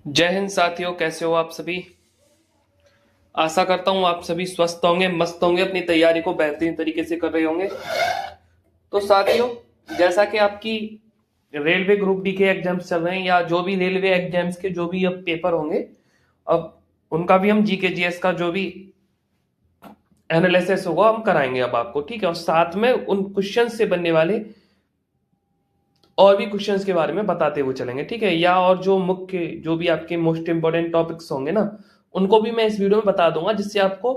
जय हिंद साथियों, कैसे हो आप सभी। आशा करता हूँ आप सभी स्वस्थ होंगे, मस्त होंगे, अपनी तैयारी को बेहतरीन तरीके से कर रहे होंगे। तो साथियों, जैसा कि आपकी रेलवे ग्रुप डी के एग्जाम्स चल रहे हैं या जो भी रेलवे एग्जाम्स के जो भी अब पेपर होंगे, अब उनका भी हम जीके जीएस का जो भी एनालिसिस होगा हम कराएंगे अब आपको, ठीक है। और साथ में उन क्वेश्चन से बनने वाले और भी क्वेश्चंस के बारे में बताते हुए चलेंगे, ठीक है। या और जो मुख्य जो भी आपके मोस्ट इंपॉर्टेंट टॉपिक्स होंगे ना, उनको भी मैं इस वीडियो में बता दूंगा, जिससे आपको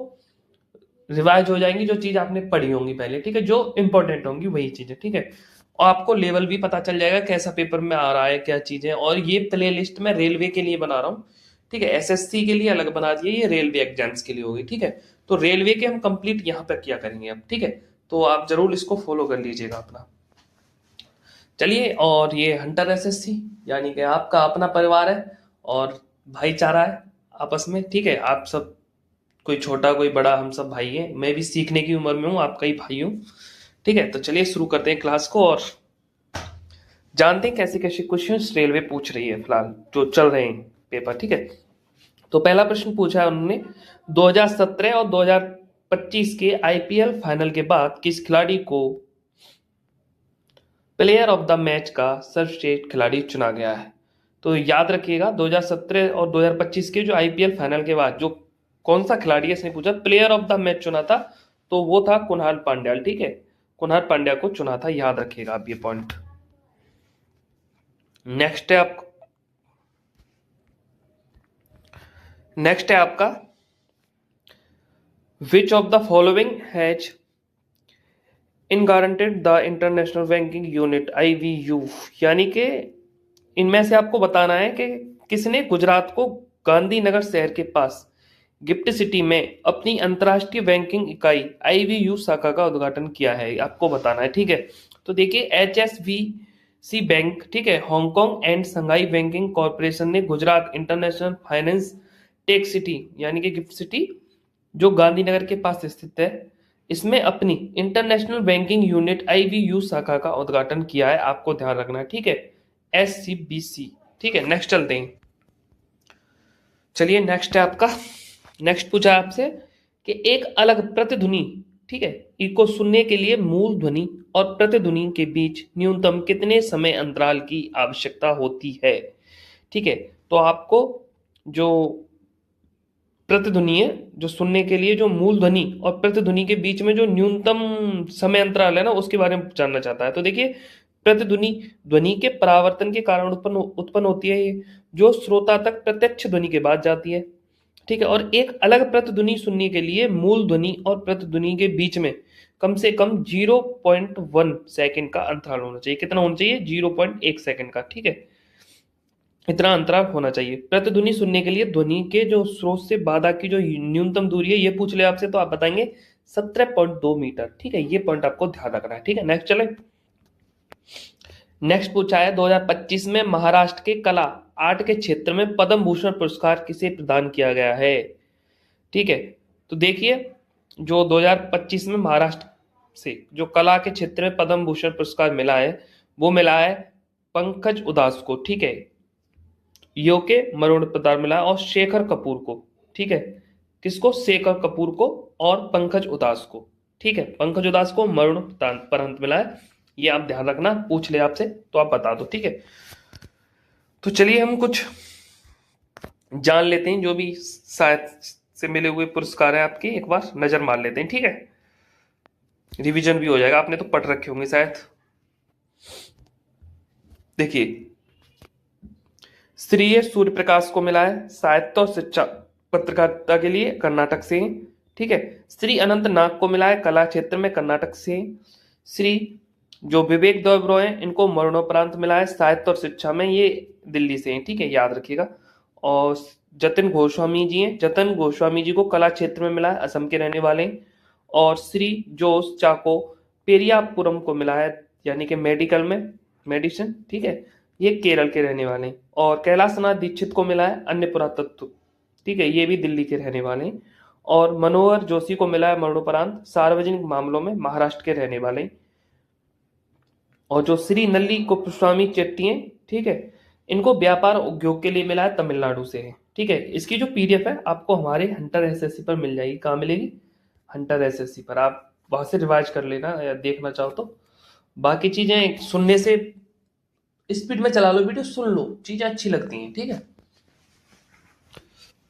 रिवाइज हो जाएंगी जो चीज आपने पढ़ी होंगी पहले, ठीक है। जो इंपॉर्टेंट होंगी वही चीजें, ठीक है। और आपको लेवल भी पता चल जाएगा कैसा पेपर में आ रहा है, क्या चीजें। और ये प्ले लिस्ट मैं रेलवे के लिए बना रहा हूँ, ठीक है। एसएससी के लिए अलग बना दिए, ये रेलवे एग्जाम्स के लिए होगी, ठीक है। तो रेलवे के हम कंप्लीट यहाँ पे किया करेंगे अब, ठीक है। तो आप जरूर इसको फॉलो कर लीजिएगा अपना। चलिए, और ये हंटर एसएससी यानी कि आपका अपना परिवार है और भाईचारा है आपस में, ठीक है। आप सब, कोई छोटा कोई बड़ा, हम सब भाई हैं। मैं भी सीखने की उम्र में हूँ, आपका ही भाई हूँ, ठीक है। तो चलिए शुरू करते हैं क्लास को और जानते हैं कैसे कैसे क्वेश्चंस रेलवे पूछ रही है फिलहाल जो चल रहे हैं पेपर, ठीक है। तो पहला प्रश्न पूछा है उन्होंने, 2017 और 2025 के आईपीएल फाइनल के बाद किस खिलाड़ी को प्लेयर ऑफ द मैच का सर्वश्रेष्ठ खिलाड़ी चुना गया है। तो याद रखिएगा, 2017 और 2025 के जो आईपीएल फाइनल के बाद जो कौन सा खिलाड़ी है, इसने पूछा प्लेयर ऑफ द मैच चुना था, तो वो था कुणाल पांड्या, ठीक है। कुणाल पांड्या को चुना था, याद रखिएगा आप ये पॉइंट। नेक्स्ट है आप नेक्स्ट है आपका, which of the following has been granted the international banking unit IBU, यानी कि इनमें से आपको बताना है कि किसने गुजरात को गांधीनगर शहर के पास गिफ्ट सिटी में अपनी अंतर्राष्ट्रीय बैंकिंग इकाई आईवीयू शाखा का उद्घाटन किया है, आपको बताना है, ठीक है। तो देखिए, एचएसबीसी बैंक, ठीक है, Hong Kong and Shanghai banking corporation ने Gujarat international finance tech city यानी कि गिफ्ट सिटी जो गांधीनगर के पास स्थित है, इसमें अपनी इंटरनेशनल बैंकिंग यूनिट आईवीयू शाखा का उद्घाटन किया है, आपको ध्यान रखना है, ठीक है। एससीबीसी, ठीक है। नेक्स्ट चलते हैं। चलिए, नेक्स्ट है आपका, नेक्स्ट पूछा है आपसे कि एक अलग प्रतिध्वनि, ठीक है, को सुनने के लिए मूल ध्वनि और प्रतिध्वनि के बीच न्यूनतम कितने समय अंतराल की आवश्यकता होती है, ठीक है। तो आपको जो प्रतिध्वनि है, जो सुनने के लिए जो मूल ध्वनि और प्रतिध्वनि के बीच में जो न्यूनतम समय अंतराल है ना, उसके बारे में जानना चाहता है। तो देखिए, प्रतिध्वनि ध्वनि के परावर्तन के कारण उत्पन्न उत्पन्न होती है, ये जो श्रोता तक प्रत्यक्ष ध्वनि के बाद जाती है, ठीक है। और एक अलग प्रतिध्वनि सुनने के लिए मूल ध्वनि और प्रतिध्वनि के बीच में कम से कम 0.1 सेकंड का अंतराल होना चाहिए। कितना होना चाहिए? 0.1 सेकंड का, ठीक है। इतना अंतराल होना चाहिए प्रतिध्वनि सुनने के लिए। ध्वनि के जो स्रोत से बाधा की जो न्यूनतम दूरी है, ये पूछ ले आपसे तो आप बताएंगे 17.2 मीटर, ठीक है। ये पॉइंट आपको ध्यान रखना है, ठीक है। नेक्स्ट चले, नेक्स्ट पूछा है 2025 में महाराष्ट्र के कला आर्ट के क्षेत्र में पद्म भूषण पुरस्कार किसे प्रदान किया गया है, ठीक है। तो देखिए, जो 2025 में महाराष्ट्र से जो कला के क्षेत्र में पद्म भूषण पुरस्कार मिला है, वो मिला है पंकज उदास को, ठीक है। यूके मरणोत्तर मिला और शेखर कपूर को, ठीक है। किसको? शेखर कपूर को और पंकज उदास को, ठीक है। पंकज उदास को मरणोपरांत मिला है, ये आप ध्यान रखना, पूछ ले आपसे तो आप बता दो, ठीक है। तो चलिए हम कुछ जान लेते हैं, जो भी शायद से मिले हुए पुरस्कार है आपके, एक बार नजर मार लेते हैं, ठीक है। रिवीजन भी हो जाएगा, आपने तो पढ़ रखे होंगे शायद। देखिए, श्री सूर्य प्रकाश को मिला है साहित्य और शिक्षा पत्रकारिता के लिए, कर्नाटक से, ठीक है। श्री अनंत नाग को मिला है कला क्षेत्र में, कर्नाटक से। श्री जो विवेक देवब्रो हैं, इनको मरणोपरांत मिला है साहित्य और शिक्षा में, ये दिल्ली से हैं, ठीक है, याद रखिएगा। और जतिन गोस्वामी जी हैं, जतिन गोस्वामी जी को कला क्षेत्र में मिला है, असम के रहने वाले हैं। और श्री जोस चाको पेरियापुरम को मिला है, यानी कि मेडिकल में, मेडिसिन, ठीक है, ये केरल के रहने वाले हैं। और कैलाशनाथ दीक्षित को मिला है अन्य पुरातत्व, ठीक है, ये भी दिल्ली के रहने वाले हैं। और मनोहर जोशी को मिला है मरणोपरांत सार्वजनिक मामलों में, महाराष्ट्र के रहने वाले हैं। और जो श्री नल्ली गोस्वामी चेट्टी हैं, ठीक है, इनको व्यापार और उद्योग के लिए मिला है, तमिलनाडु से है। ठीक है, इसकी जो पीडीएफ है आपको हमारे हंटर एसएससी पर मिल जाएगी। कहाँ मिलेगी? हंटर एसएससी पर। आप वहां से रिवाइज कर लेना या देखना चाहो तो। बाकी चीजें सुनने से स्पीड में चला लो वीडियो, सुन लो, चीजें अच्छी लगती हैं। ठीक है,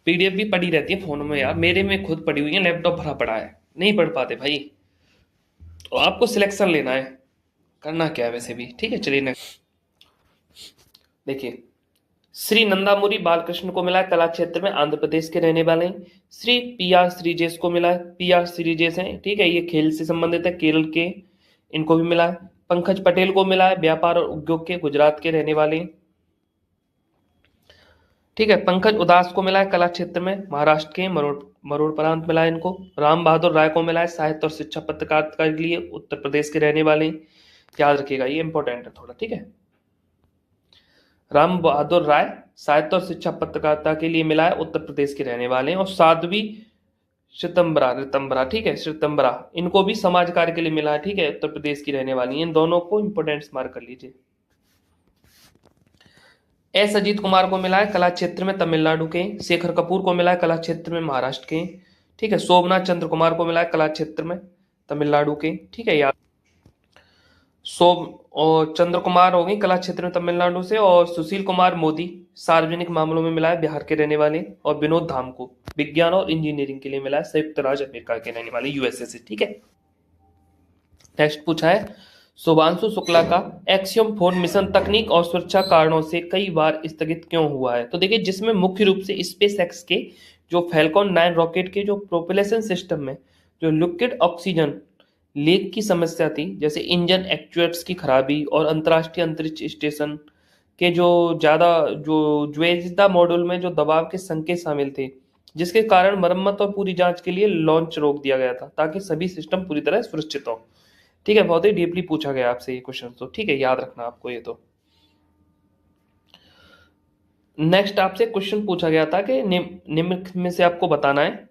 पीडीएफ भी पड़ी रहती है फोन में यार, मेरे में खुद पड़ी हुई है, लैपटॉप भरा पड़ा है, नहीं पढ़ पाते भाई। तो आपको सिलेक्शन लेना है, करना क्या है वैसे भी। ठीक है, चलिए नेक्स्ट देखिए। श्री नंदामुरी बालकृष्ण को मिला है कला क्षेत्र में, आंध्र प्रदेश के रहने वाले हैं। श्री पी आर श्रीजेश को मिला है, पी आर श्रीजेश हैं, ठीक है, ये खेल से संबंधित है, केरल के, इनको भी मिला है। पंकज पटेल को मिला है, व्यापार और उद्योग के, गुजरात के रहने वाले हैं। ठीक है, पंकज उदास को मिला है कला क्षेत्र में, महाराष्ट्र के, मरोड़ प्रांत मिला है इनको। राम बहादुर राय को मिला है साहित्य और शिक्षा पत्रकारिता के लिए, उत्तर प्रदेश के रहने वाले हैं। याद रखिएगा, ये इंपॉर्टेंट है थोड़ा। ठीक है, राम बहादुर राय साहित्य और शिक्षा पत्रकारिता के लिए मिला है, उत्तर प्रदेश के रहने वाले हैं। और साध्वी रितंबरा, ठीक है, श्वेतंबरा, इनको भी समाज कार्य के लिए मिला है। ठीक है, उत्तर प्रदेश की रहने वाली हैं। इन दोनों को इंपोर्टेंट मार्क कर लीजिए। एस अजीत कुमार को मिला है कला क्षेत्र में, तमिलनाडु के। शेखर कपूर को मिला है कला क्षेत्र में, महाराष्ट्र के। ठीक है, शोभनाथ चंद्र कुमार को मिला है कला क्षेत्र में, तमिलनाडु के। ठीक है, याद शोभ और चंद्र कुमार हो गई कला क्षेत्र में, तमिलनाडु से। और सुशील कुमार मोदी सार्वजनिक मामलों में मिला है, बिहार के रहने वाले। और विनोद धाम को विज्ञान और इंजीनियरिंग के लिए मिला है, संयुक्त राज्य अमेरिका के रहने वाले, यूएसए से। ठीक है, नेक्स्ट पूछा है शुभांशु शुक्ला का एक्सियम 4 मिशन तकनीक और सुरक्षा कारणों से कई बार स्थगित क्यों हुआ है। तो देखिए, जिसमें मुख्य रूप से स्पेस एक्स के जो फैल्कॉन 9 रॉकेट के जो प्रोपेलेशन सिस्टम में जो लिक्विड ऑक्सीजन लीक की समस्या थी, जैसे इंजन एक्चुएट्स की खराबी और अंतर्राष्ट्रीय अंतरिक्ष स्टेशन के जो ज्यादा जो ज्वेजदा मॉड्यूल में जो दबाव के संकेत शामिल थे, जिसके कारण मरम्मत और पूरी जांच के लिए लॉन्च रोक दिया गया था, ताकि सभी सिस्टम पूरी तरह सुरक्षित हो। ठीक है, बहुत ही डीपली पूछा गया आपसे ये क्वेश्चन, तो ठीक है, याद रखना आपको ये। तो नेक्स्ट आपसे क्वेश्चन पूछा गया था कि निम्न में से आपको बताना है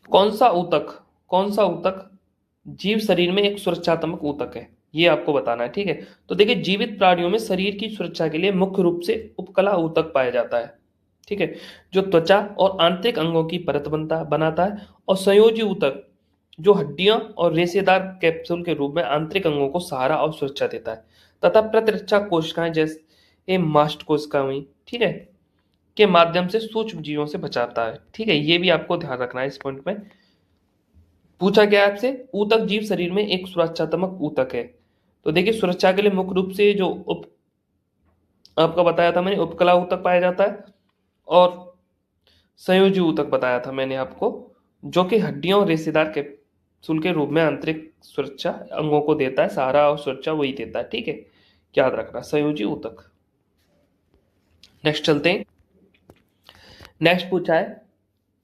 कौन सा ऊतक जीव शरीर में एक सुरक्षात्मक ऊतक है, ये आपको बताना है। ठीक है, तो देखिए, जीवित प्राणियों में शरीर की सुरक्षा के लिए मुख्य रूप से उपकला ऊतक पाया जाता है। ठीक है, जो त्वचा और आंतरिक अंगों की परत बनाता है। और संयोजी ऊतक जो हड्डियों और रेशेदार कैप्सूल के रूप में आंतरिक अंगों को सहारा और सुरक्षा देता है, तथा प्रतिरक्षा कोशिकाएं जैसे मास्ट कोशिकाएं, ठीक है, के माध्यम से सूक्ष्म जीवों से बचाता है। ठीक है, ये भी आपको ध्यान रखना है इस पॉइंट में। पूछा गया आपसे ऊतक जीव शरीर में एक सुरक्षात्मक ऊतक है। तो देखिए, सुरक्षा के लिए मुख्य रूप से जो आपका बताया था मैंने, उपकला ऊतक पाया जाता है। और संयोजी ऊतक बताया था मैंने आपको, जो कि हड्डियों और रेशेदार कैप्सूल के रूप में आंतरिक सुरक्षा अंगों को देता है, सहारा और सुरक्षा वही देता है। ठीक है, याद रखना, संयोजी ऊतक। नेक्स्ट चलते हैं। नेक्स्ट पूछा है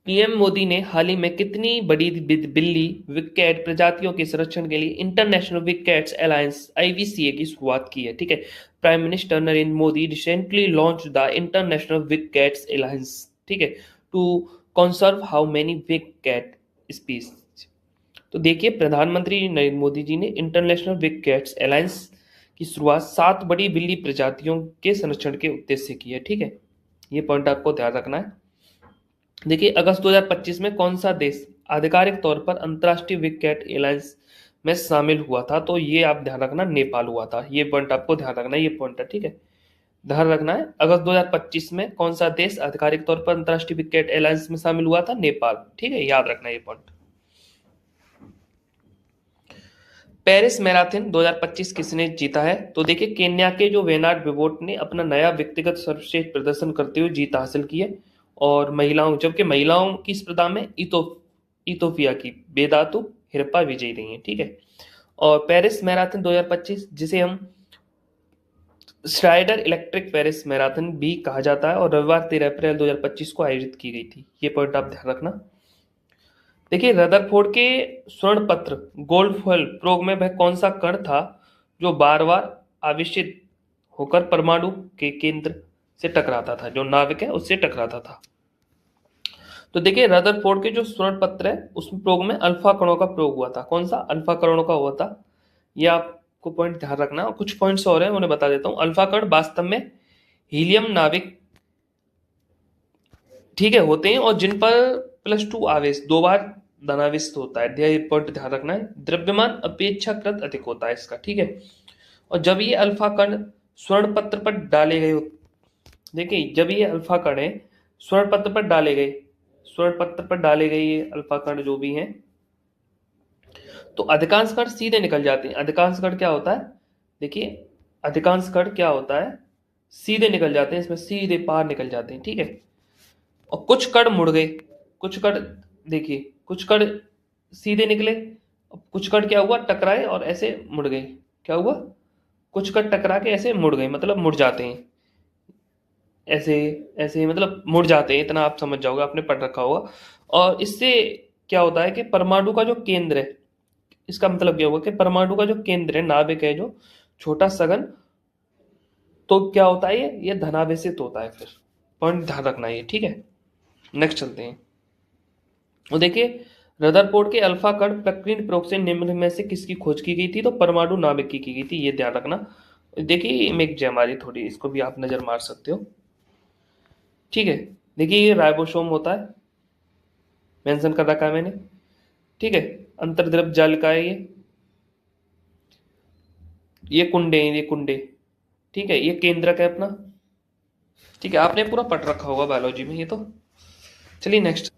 पीएम मोदी ने हाल ही में कितनी बड़ी बिल्ली विकेट प्रजातियों के संरक्षण के लिए इंटरनेशनल विकेट्स अलायंस आईवीसीए की शुरुआत की है। ठीक है, prime minister Narendra Modi recently launch the international big cats alliance, ठीक है, to conserve how many big cat species. तो देखिए, प्रधानमंत्री नरेंद्र मोदी जी ने इंटरनेशनल विकेट्स अलायंस की शुरुआत 7 बड़ी बिल्ली प्रजातियों के संरक्षण के उद्देश्य से की है। ठीक है, ये पॉइंट आपको ध्यान रखना है। देखिए, अगस्त 2025 में कौन सा देश आधिकारिक तौर पर अंतर्राष्ट्रीय विकेट अलायंस में शामिल हुआ था? तो ये आप ध्यान रखना, नेपाल हुआ था। ये पॉइंट आपको ध्यान रखना है, ये पॉइंट है। ठीक है, ध्यान रखना है, अगस्त 2025 में कौन सा देश आधिकारिक तौर पर अंतर्राष्ट्रीय विकेट अलायंस में शामिल हुआ था? नेपाल। ठीक है, याद रखना ये पॉइंट। पेरिस मैराथन 2025 किसने जीता है? तो देखिए, केन्या के जो वेनाड बिवोट ने अपना नया व्यक्तिगत सर्वश्रेष्ठ प्रदर्शन करते हुए जीत हासिल की है। और जबकि महिलाओं की स्पर्धा में इथोपिया की बेदातु हिरपा विजयी रही है। ठीक है, और पेरिस मैराथन 2025, जिसे हम स्ट्राइडर इलेक्ट्रिक पेरिस मैराथन भी कहा जाता है, और रविवार 13 अप्रैल 2025 को आयोजित की गई थी। ये पॉइंट आप ध्यान रखना। देखिए, रदरफोर्ड के स्वर्ण पत्र गोल्डफॉल प्रोग में वह कौन सा कण था जो बार बार आवेशित होकर परमाणु के केंद्र से टकराता था, जो नाविक है उससे टकराता था? तो देखिए, रदरफोर्ड के जो स्वर्ण पत्र है उसमें प्रोग में अल्फा कणों का प्रयोग हुआ था। कौन सा अल्फा कणों का हुआ था? ये आप आपको पॉइंट ध्यान रखना, और कुछ पॉइंट्स और हैं उन्हें बता देता हूँ। अल्फा कण वास्तव में हीलियम नाभिक, ठीक है, होते हैं, और जिन पर +2 आवेश 2 बार धनावेश होता है। ये पॉइंट ध्यान रखना है। द्रव्यमान अपेक्षाकृत अधिक होता है इसका, ठीक है। और जब ये अल्फा कण स्वर्ण पत्र पर डाले गए, देखिए जब ये अल्फा कण है स्वर्ण पत्र पर डाले गए, स्वर्ण पत्र पर डाले गए ये अल्फा कण जो भी हैं, तो अधिकांश कण सीधे निकल जाते हैं। अधिकांश कण क्या होता है, देखिए अधिकांश कण क्या होता है, सीधे निकल जाते हैं, इसमें सीधे पार निकल जाते हैं, ठीक है। और कुछ कण मुड़ गए, कुछ कण, देखिए कुछ कण सीधे निकले, और कुछ कण क्या हुआ, टकराए और ऐसे मुड़ गए। क्या हुआ, कुछ कण टकरा के ऐसे मुड़ गए, मतलब मुड़ जाते हैं, ऐसे ऐसे मतलब मुड़ जाते हैं, इतना आप समझ जाओगे, आपने पढ़ रखा होगा। और इससे क्या होता है कि परमाणु का जो केंद्र है, इसका मतलब क्या होगा कि परमाणु का जो केंद्र है, नाभिक है जो छोटा सघन, तो क्या होता है, ये धनावेशित होता है। फिर पॉइंट ध्यान रखना है ये, ठीक है। नेक्स्ट चलते हैं। और देखिए रदरफोर्ड के अल्फा कण प्रकीर्णन प्रयोग से निम्न में से किसकी खोज की गई थी, तो परमाणु नाभिक की गई थी, ये ध्यान रखना। देखिए इमेज जो हमारी थोड़ी, इसको भी आप नजर मार सकते हो, ठीक है। देखिए ये राइबोसोम होता है, मेंशन कर रखा है मैंने, ठीक है। अंतर्द्रव जाल का है ये कुंडे हैं, ये कुंडे, ठीक है। ये केंद्रक है अपना, ठीक है, आपने पूरा पढ़ रखा होगा बायोलॉजी में ये तो। चलिए नेक्स्ट,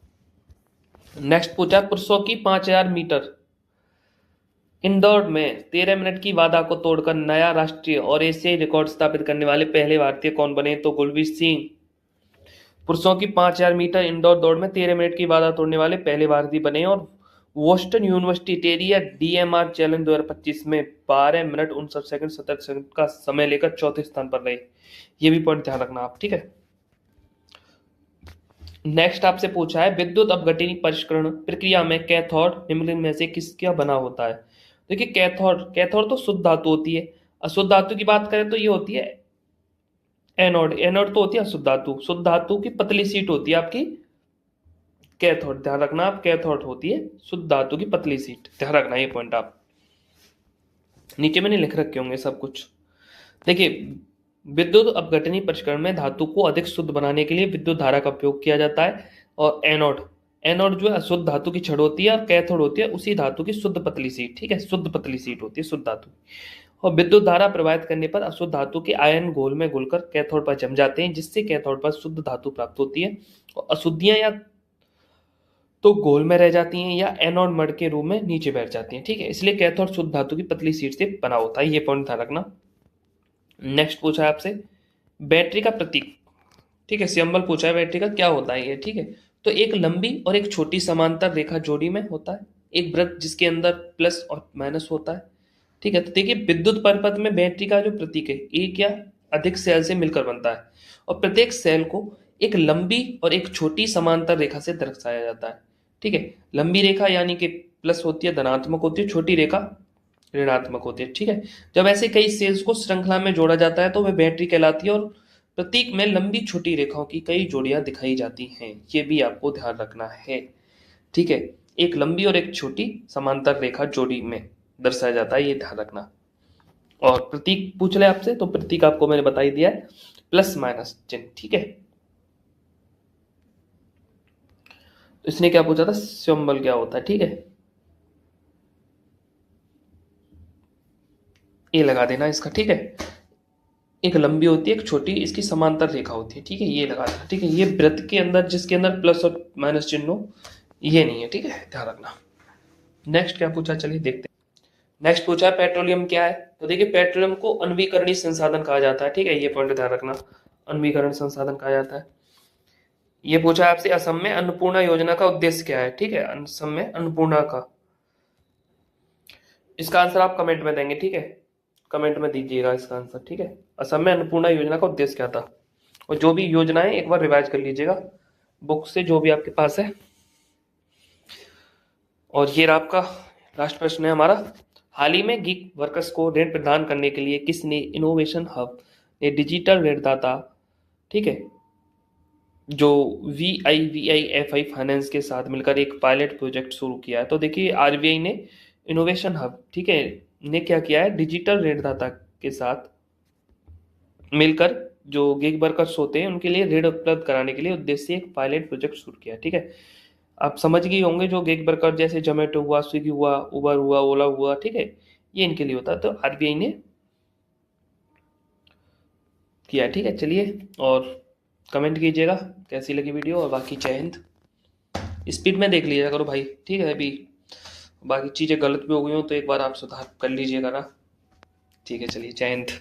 नेक्स्ट पूछा पुरुषों की 5000 मीटर इंदौर में 13 मिनट की बाधा को तोड़कर नया राष्ट्रीय और एशियाई रिकॉर्ड स्थापित करने वाले पहले भारतीय कौन बने, तो गुलबीर सिंह। पुरुषों की 5000 मीटर इंदौर दौड़ में 13 मिनट की बाधा तोड़ने वाले पहले भारतीय बने, और Boston university Teriya DMR challenge 2025 में 12 मिनट 59 सेकंड 70 सेकंड का समय लेकर चौथे स्थान पर रहे। ये भी पॉइंट ध्यान रखना आप, ठीक है। नेक्स्ट आपसे पूछा है विद्युत अपघटनी परिष्करण प्रक्रिया में कैथोड निम्न में से किसका बना होता है। देखिए कैथोड, कैथोड तो शुद्ध धातु होती है। अशुद्ध धातु की बात करें तो ये होती है एनोड, एनोड तो होती है अशुद्ध धातु। शुद्ध धातु की पतली सीट होती है आपकी कैथोड, ध्यान रखना आप, कैथोड होती है शुद्ध धातु की पतली सीट, ध्यान रखना ये पॉइंट आप। नीचे मैंने लिख रखे होंगे सब कुछ। देखिए विद्युत अपघटनी परिष्करण में धातु को अधिक शुद्ध बनाने के लिए विद्युत धारा का उपयोग किया जाता है। और एनोड, एनोड जो है अशुद्ध धातु की छड़ होती है, और कैथोड होती है उसी धातु की शुद्ध पतली सीट, ठीक है, शुद्ध पतली सीट होती है शुद्ध धातु। और विद्युत धारा प्रवाहित करने पर अशुद्ध धातु के आयन घोल में घुलकर कैथोड पर जम जाते हैं, जिससे कैथोड पर शुद्ध धातु प्राप्त होती है। और अशुद्धियां या तो घोल में रह जाती हैं, या एनोड मड के रूप में नीचे बैठ जाती हैं, ठीक है। इसलिए कैथोड शुद्ध धातु की पतली सीट से बना होता है, ये पॉइंट ध्यान रखना। नेक्स्ट पूछा है आपसे बैटरी का प्रतीक, ठीक है, सिंबल पूछा है बैटरी का, क्या होता है ये, ठीक है। तो एक लंबी और एक छोटी समांतर रेखा जोड़ी में होता है, एक वृत्त जिसके अंदर प्लस और माइनस होता है, ठीक है। तो देखिए विद्युत परिपथ में बैटरी का जो प्रतीक है एक या अधिक सेल से मिलकर बनता है, और प्रत्येक सेल को एक लंबी और एक छोटी समांतर रेखा से दर्शाया जाता है, ठीक है। लंबी रेखा यानी कि प्लस होती है, धनात्मक होती है, छोटी रेखा ऋणात्मक होती है, ठीक है। जब ऐसे कई सेल्स को श्रृंखला में जोड़ा जाता है तो वह बैटरी कहलाती है, और प्रतीक में लंबी छोटी रेखाओं की कई जोड़ियां दिखाई जाती हैं, ये भी आपको ध्यान रखना है, ठीक है। एक लंबी और एक छोटी समांतर रेखा जोड़ी में दर्शाया जाता है, ये ध्यान रखना। और प्रतीक पूछ ले आपसे, तो प्रतीक आपको मैंने बता ही दिया है, प्लस माइनस चिन्ह, ठीक है। तो इसने क्या पूछा था, सिंबल क्या होता है, ठीक है, ये लगा देना इसका, ठीक है। एक लंबी होती है, एक छोटी, इसकी समांतर रेखा होती है, ठीक है, ये लगा देना, ठीक है। ये वृत्त के अंदर जिसके अंदर प्लस और माइनस चिन्ह हो, ये नहीं है, ठीक है, ध्यान रखना। नेक्स्ट क्या पूछा, चलिए देखते हैं। नेक्स्ट पूछा है पेट्रोलियम क्या है। तो देखिए पेट्रोलियम को अनवीकरणीय संसाधन कहा जाता है, ठीक है, ये पॉइंट ध्यान रखना, अनवीकरण संसाधन कहा जाता है। ये पूछा है आपसे असम में अन्नपूर्णा योजना का उद्देश्य क्या है, ठीक है, असम में अन्नपूर्णा का, इसका आंसर आप कमेंट में देंगे, ठीक है, कमेंट में दीजिएगा इसका आंसर, ठीक है। असम में अन्नपूर्णा योजना का उद्देश्य क्या था, और जो भी योजना है एक बार रिवाइज कर लीजिएगा बुक से जो भी आपके पास है। और ये रहा आपका लास्ट प्रश्न है हमारा, हाल ही में गीक वर्कर्स को ऋण प्रदान करने के लिए किसने इनोवेशन हब ने डिजिटल ऋणदाता, ठीक है, जो VIVIFI फाइनेंस के साथ मिलकर एक पायलट प्रोजेक्ट शुरू किया है। तो देखिए आरबीआई ने इनोवेशन हब, ठीक है, ने क्या किया है, डिजिटल ऋणदाता के साथ मिलकर जो गिग वर्कर्स होते हैं उनके लिए ऋण उपलब्ध कराने के लिए उद्देश्य से एक पायलट प्रोजेक्ट शुरू किया, ठीक है। आप समझ गए होंगे, जो गिग वर्कर जैसे जोमेटो हुआ, स्विगी हुआ, उबर हुआ, ओला हुआ, ठीक है, ये इनके लिए होता है। तो आरबीआई ने किया, ठीक है। चलिए, और कमेंट कीजिएगा कैसी लगी वीडियो, और बाकी जय हिंद। स्पीड में देख लीजिएगा करो भाई, ठीक है। अभी बाकी चीज़ें गलत भी हो गई हो तो एक बार आप सुधार कर लीजिएगा ना, ठीक है। चलिए, जय हिंद।